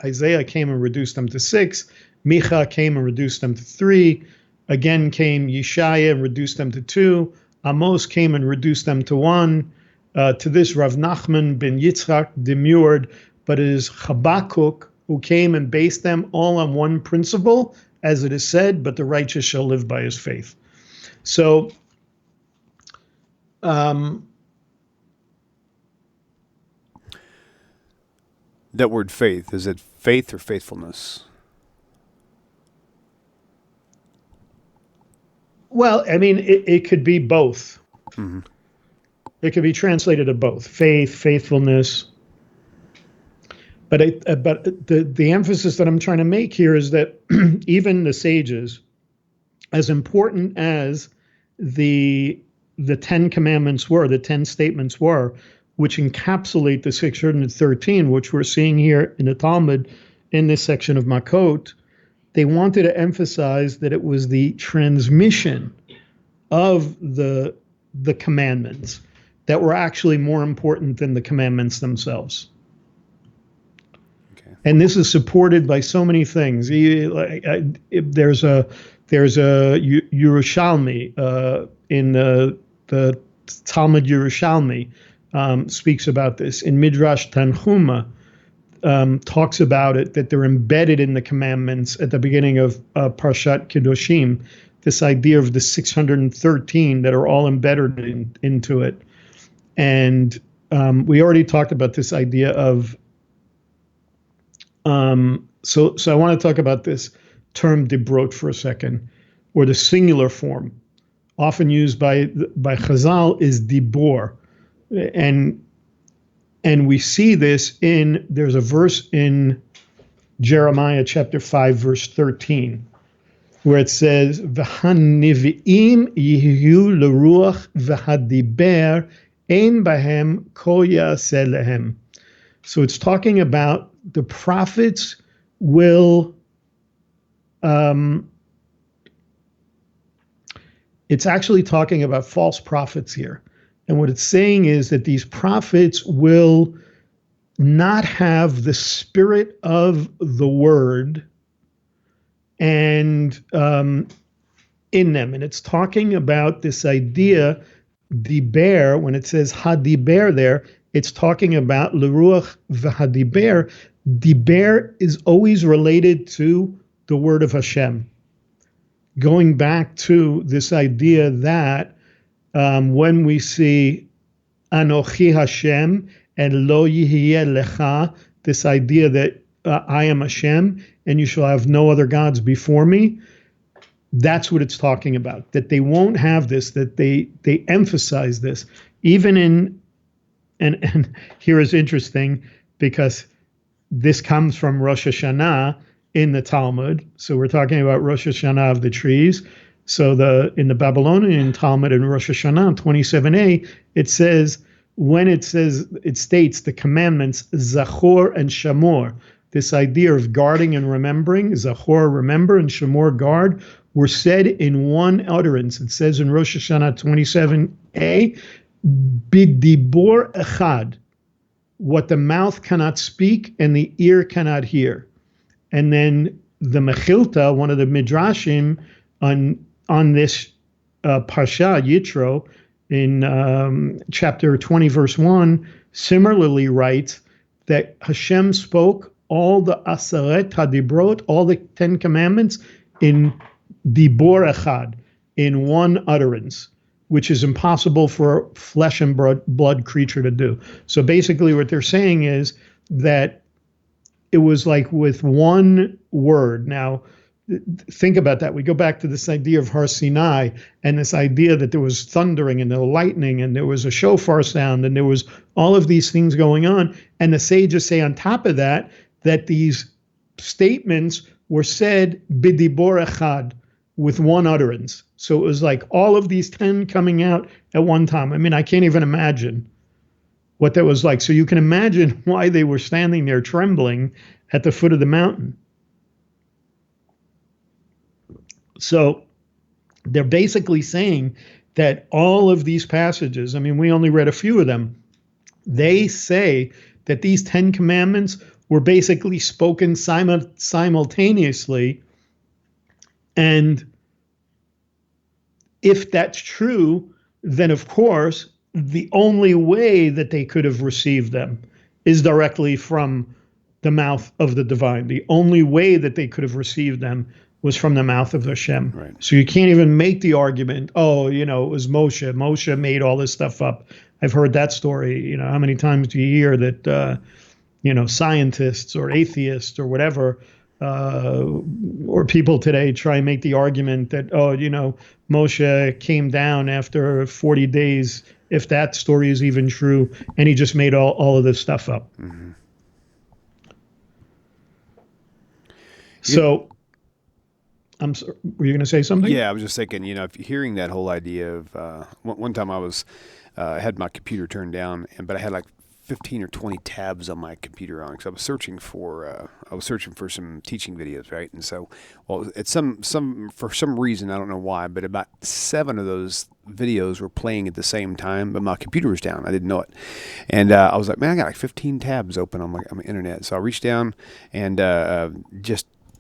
Isaiah came and reduced them to 6. Micha came and reduced them to 3. Again came Yeshaya and reduced them to 2. Amos came and reduced them to 1. To this Rav Nachman ben Yitzchak demurred, but it is Habakkuk who came and based them all on one principle, as it is said, but the righteous shall live by his faith. So, that word faith, is it faith or faithfulness? Well, I mean, it could be both. Mm-hmm. It could be translated as both, faith, faithfulness. But the emphasis that I'm trying to make here is that even the sages, as important as the 10 commandments were, the 10 statements were, which encapsulate the 613, which we're seeing here in the Talmud in this section of Makot, they wanted to emphasize that it was the transmission of the commandments that were actually more important than the commandments themselves. And this is supported by so many things. There's a Yerushalmi in the Talmud Yerushalmi speaks about this. In Midrash Tanhuma talks about it, that they're embedded in the commandments at the beginning of Parshat Kedoshim. This idea of the 613 that are all embedded into it. And we already talked about this idea of so I want to talk about this term dibrot for a second, or the singular form, often used by Chazal, is dibor, and we see this there's a verse in Jeremiah chapter 5 verse 13, where it says v'haniviim yihu leruach v'hadiber ein bahem kol ya'aseh lehem. So it's talking about the prophets will, it's actually talking about false prophets here. And what it's saying is that these prophets will not have the spirit of the word and in them. And it's talking about this idea, diber, when it says hadiber there, it's talking about leruach v'hadiber, Diber is always related to the word of Hashem. Going back to this idea that when we see Anochi Hashem and Lo Yihye Lecha, this idea that I am Hashem and you shall have no other gods before me, that's what it's talking about. That they won't have this, that they emphasize this. Even in, and here is interesting because this comes from Rosh Hashanah in the Talmud. So we're talking about Rosh Hashanah of the trees. So in the Babylonian Talmud in Rosh Hashanah 27a, it says, it states the commandments Zachor and Shamor, this idea of guarding and remembering, Zachor, remember, and Shamor, guard, were said in one utterance. It says in Rosh Hashanah 27a, Bidibor Echad, what the mouth cannot speak and the ear cannot hear. And then the Mechilta, one of the Midrashim on this Parsha Yitro in chapter 20, verse 1, similarly writes that Hashem spoke all the Aseret HaDibrot, all the 10 commandments, in Dibor Echad, in one utterance, which is impossible for a flesh and blood creature to do. So basically what they're saying is that it was like with one word. Now, think about that. We go back to this idea of Har Sinai and this idea that there was thundering and the lightning and there was a shofar sound and there was all of these things going on. And the sages say on top of that, that these statements were said bidibor echad, with one utterance. So it was like all of these 10 coming out at one time. I mean, I can't even imagine what that was like. So you can imagine why they were standing there trembling at the foot of the mountain. So they're basically saying that all of these passages, I mean, we only read a few of them, they say that these 10 commandments were basically spoken simultaneously. And if that's true, then of course, the only way that they could have received them is directly from the mouth of the divine. The only way that they could have received them was from the mouth of Hashem. Right. So you can't even make the argument, oh, it was Moshe. Moshe made all this stuff up. I've heard that story. How many times do you hear that, scientists or atheists or whatever, or people today try and make the argument that, Moshe came down after 40 days, if that story is even true, and he just made all of this stuff up. Mm-hmm. So, I'm sorry, were you going to say something? Yeah, I was just thinking, if you're hearing that whole idea of, one time I had my computer turned down, but I had like 15 or 20 tabs on my computer on, because I was searching for some teaching videos, right? And so, it's for some reason, I don't know why, but about 7 of those videos were playing at the same time, but my computer was down. I didn't know it, and I was like, man, I got like 15 tabs open on my internet. So I reached down and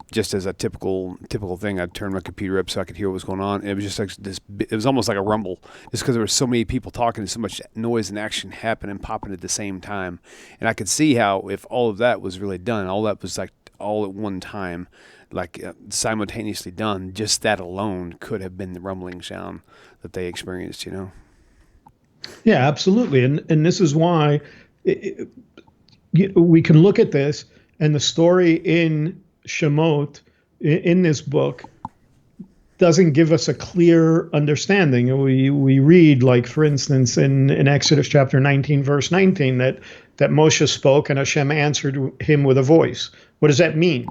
just as a typical thing, I'd turn my computer up so I could hear what was going on. And it was just like this. It was almost like a rumble, just because there were so many people talking and so much noise and action happening, popping at the same time. And I could see how, if all of that was really done, all that was like all at one time, like simultaneously done, just that alone could have been the rumbling sound that they experienced. Yeah, absolutely. And this is why we can look at this, and the story in Shemot in this book doesn't give us a clear understanding. We read, like, for instance, in Exodus chapter 19, verse 19, that Moshe spoke and Hashem answered him with a voice. What does that mean?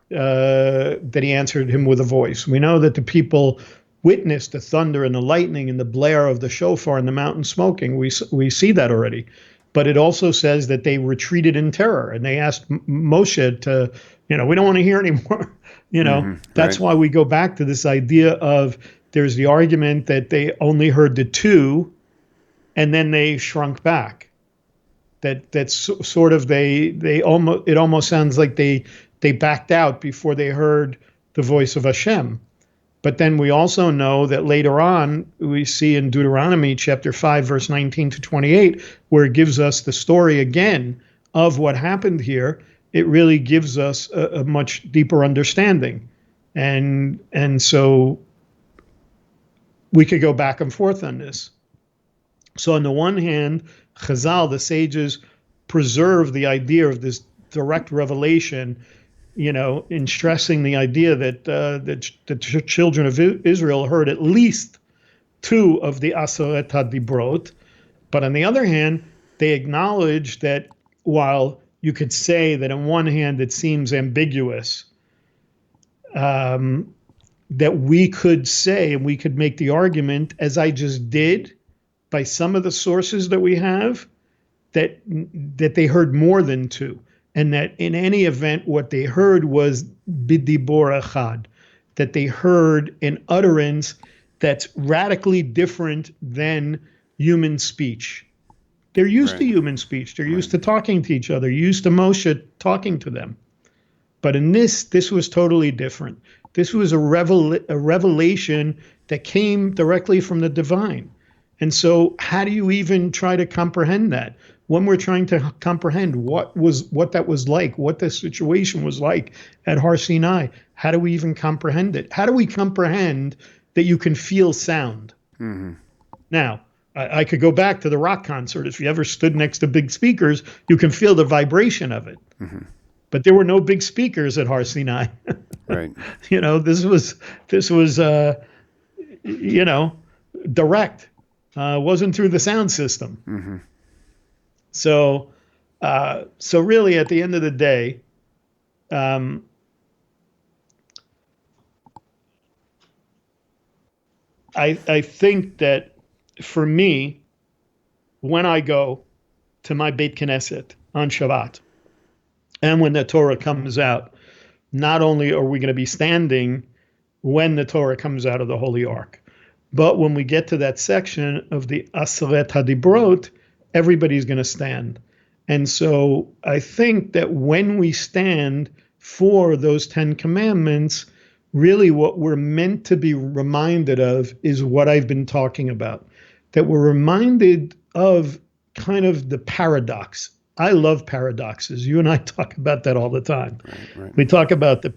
That he answered him with a voice. We know that the people witnessed the thunder and the lightning and the blare of the shofar and the mountain smoking. We see that already. But it also says that they retreated in terror, and they asked Moshe to, we don't want to hear anymore. That's why we go back to this idea of, there's the argument that they only heard the 2, and then they shrunk back. That's sort of it almost sounds like they backed out before they heard the voice of Hashem. But then we also know that later on, we see in Deuteronomy chapter 5, verse 19 to 28, where it gives us the story again of what happened here. it really gives us a much deeper understanding. And so we could go back and forth on this. So on the one hand, Chazal, the sages, preserve the idea of this direct revelation, in stressing the idea that the children of Israel heard at least 2 of the Aseret HaDibrot. But on the other hand, they acknowledge that while you could say that on one hand it seems ambiguous, that we could say, and we could make the argument, as I just did, by some of the sources that we have, that they heard more than 2, and that in any event, what they heard was bidibor echad, that they heard an utterance that's radically different than human speech. They're used to human speech. They're used to talking to each other, used to Moshe talking to them. But in this was totally different. This was a revelation that came directly from the divine. And so how do you even try to comprehend that? When we're trying to comprehend what that was like, what the situation was like at Har Sinai, how do we even comprehend it? How do we comprehend that you can feel sound? Mm-hmm. Now, I could go back to the rock concert. If you ever stood next to big speakers, you can feel the vibration of it. Mm-hmm. But there were no big speakers at Har Sinai. Right. This was direct. Wasn't through the sound system. Mm-hmm. So really, at the end of the day, I think that for me, when I go to my Beit Knesset on Shabbat, and when the Torah comes out, not only are we going to be standing when the Torah comes out of the Holy Ark, but when we get to that section of the Aseret HaDibrot, everybody's going to stand. And so I think that when we stand for those 10 commandments, really what we're meant to be reminded of is what I've been talking about, that we're reminded of kind of the paradox. I love paradoxes. You and I talk about that all the time. Right. We talk about the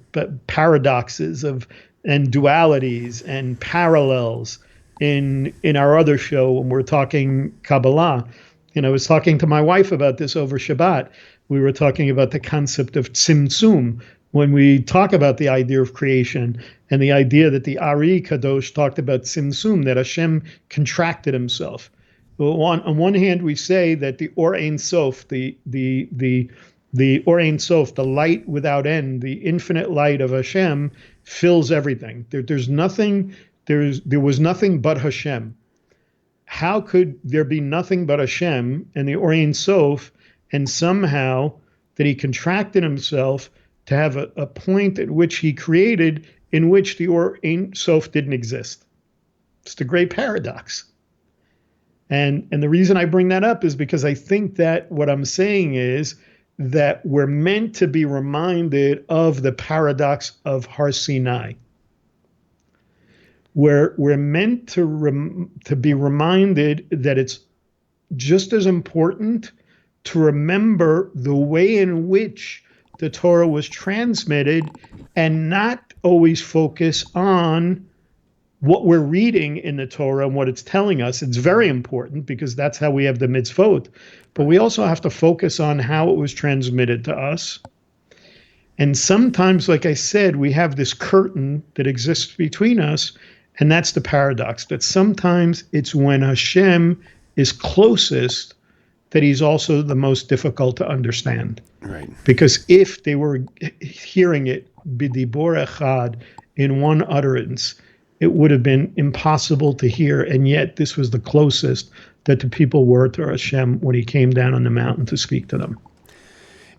paradoxes and dualities and parallels in our other show when we're talking Kabbalah. I was talking to my wife about this over Shabbat. We were talking about the concept of tzimtzum when we talk about the idea of creation and the idea that the Ari Kadosh talked about tzimtzum, that Hashem contracted himself. Well, on one hand, we say that the Or Ein Sof, the Or Ein Sof, the light without end, the infinite light of Hashem, fills everything. There was nothing but Hashem. How could there be nothing but Hashem and the Or Ein Sof, and somehow that he contracted himself to have a point at which he created in which the Or Ein Sof didn't exist? It's the great paradox. And the reason I bring that up is because I think that what I'm saying is that we're meant to be reminded of the paradox of Har Sinai. We're meant to be reminded that it's just as important to remember the way in which the Torah was transmitted and not always focus on what we're reading in the Torah and what it's telling us. It's very important because that's how we have the mitzvot. But we also have to focus on how it was transmitted to us. And sometimes, like I said, we have this curtain that exists between us, and that's the paradox, that sometimes it's when Hashem is closest that he's also the most difficult to understand. Right. Because if they were hearing it bidibor echad, in one utterance, it would have been impossible to hear, and yet this was the closest that the people were to Hashem when he came down on the mountain to speak to them.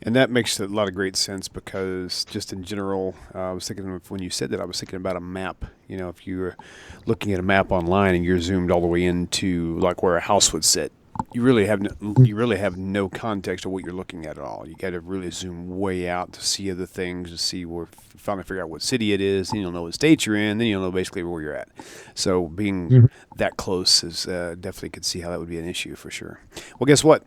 And that makes a lot of great sense because just in general, I was thinking of, when you said that, I was thinking about a map. If you're looking at a map online and you're zoomed all the way into like where a house would sit, you really have no context of what you're looking at all. You got to really zoom way out to see other things, to see finally figure out what city it is. Then you'll know what state you're in. Then you'll know basically where you're at. So being that close is definitely could see how that would be an issue for sure. Well, guess what?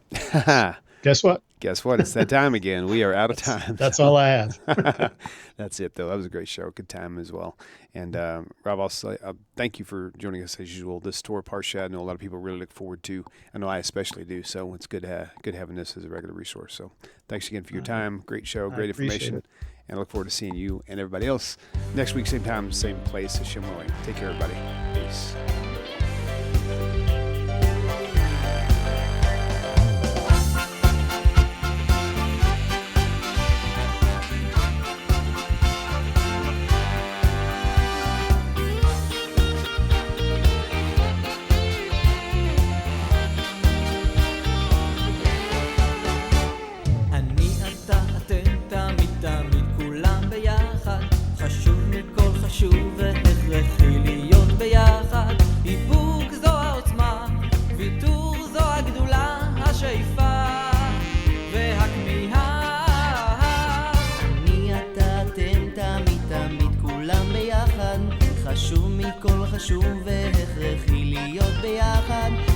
Guess what? Guess what? It's that time again. We are out of time. That's all I have. That's it, though. That was a great show. Good time as well. And Rob, I'll say, thank you for joining us as usual. This TORAH Parsha, I know a lot of people really look forward to. I know I especially do. So it's good having this as a regular resource. So thanks again for your time. Great show, great information. It. And I look forward to seeing you and everybody else next week, same time, same place. Hashem willing. Take care, everybody. Peace. חשוב והכרחי להיות ביחד. איפוק זו העוצמה, ויתור זו הגדולה, השאיפה והכמיהה. אני אתה אתם תמיד תמיד כולם ביחד. חשוב מכל חשוב והכרחי להיות ביחד.